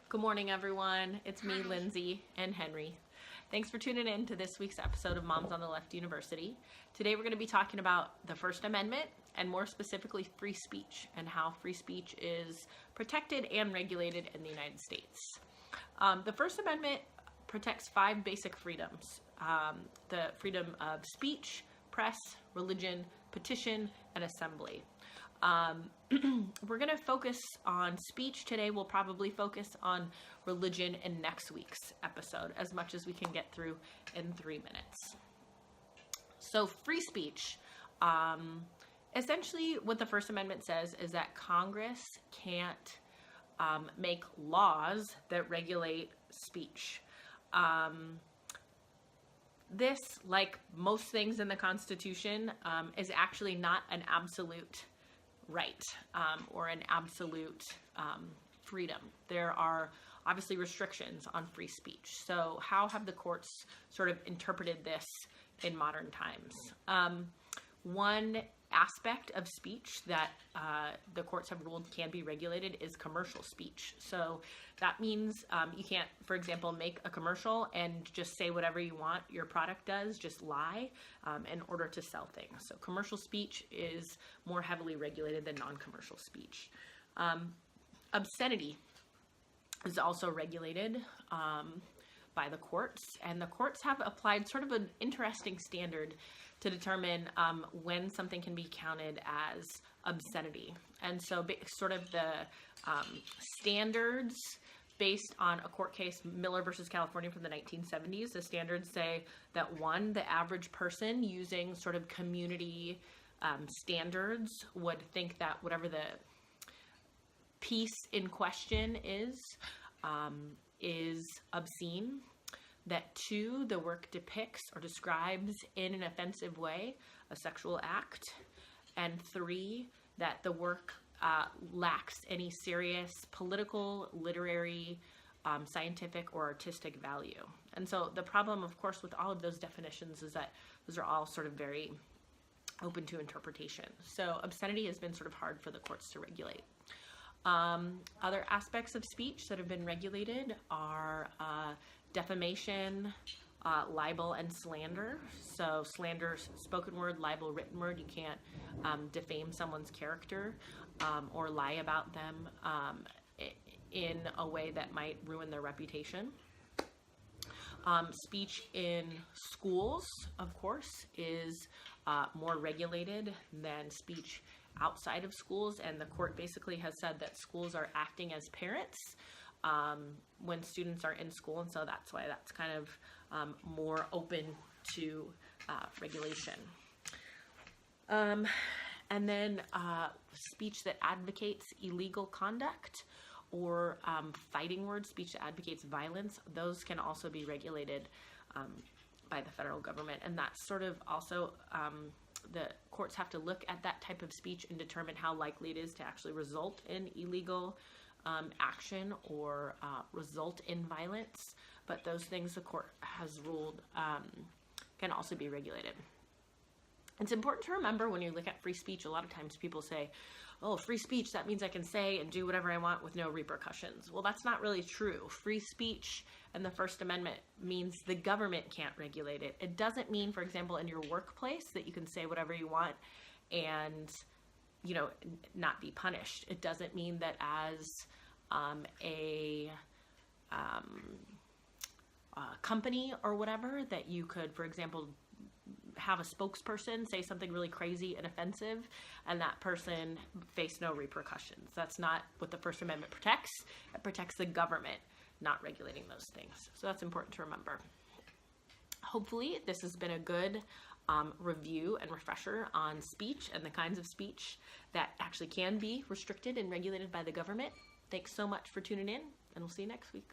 Good morning, everyone. It's me, Lindsay, and Henry. Thanks for tuning in to this week's episode of Moms on the Left University. Today we're going to be talking about the First Amendment, and more specifically free speech, and how free speech is protected and regulated in the United States. The First Amendment protects 5 basic freedoms: the freedom of speech, press, religion, petition, and assembly. We're going to focus on speech today. We'll probably focus on religion in next week's episode, as much as we can get through in 3 minutes. So free speech, essentially what the First Amendment says is that Congress can't make laws that regulate speech. This, like most things in the Constitution, is actually not an absolute right or an absolute freedom. There are obviously restrictions on free speech. So how have the courts sort of interpreted this in modern times? One aspect of speech that the courts have ruled can be regulated is commercial speech. So that means you can't, for example, make a commercial and just say whatever you want your product does, just lie in order to sell things. So commercial speech is more heavily regulated than non-commercial speech. Obscenity is also regulated by the courts, and the courts have applied sort of an interesting standard to determine when something can be counted as obscenity. And so sort of the standards based on a court case, Miller versus California from the 1970s, the standards say that one, the average person using sort of community standards would think that whatever the piece in question is obscene. That 2, the work depicts or describes in an offensive way a sexual act. And 3, that the work lacks any serious political, literary, scientific, or artistic value. And so the problem, of course, with all of those definitions is that those are all sort of very open to interpretation. So obscenity has been sort of hard for the courts to regulate. Other aspects of speech that have been regulated are defamation, libel, and slander. So slander, spoken word; libel, written word. You can't defame someone's character or lie about them in a way that might ruin their reputation. Speech in schools, of course, is more regulated than speech outside of schools, and the court basically has said that schools are acting as parents when students are in school, and so that's why that's kind of more open to regulation. And then speech that advocates illegal conduct or fighting words, speech that advocates violence, those can also be regulated by the federal government. And that's sort of also, the courts have to look at that type of speech and determine how likely it is to actually result in illegal action or result in violence. But those things the court has ruled can also be regulated. It's important to remember when you look at free speech, a lot of times people say, oh, free speech, that means I can say and do whatever I want with no repercussions. Well, that's not really true. Free speech and the First Amendment means the government can't regulate it. It doesn't mean, for example, in your workplace that you can say whatever you want and, you know, not be punished. It doesn't mean that as a company or whatever that you could, for example, have a spokesperson say something really crazy and offensive and that person face no repercussions. That's not what the First Amendment protects. It protects the government not regulating those things. So that's important to remember. Hopefully this has been a good review and refresher on speech and the kinds of speech that actually can be restricted and regulated by the government. Thanks so much for tuning in, and we'll see you next week.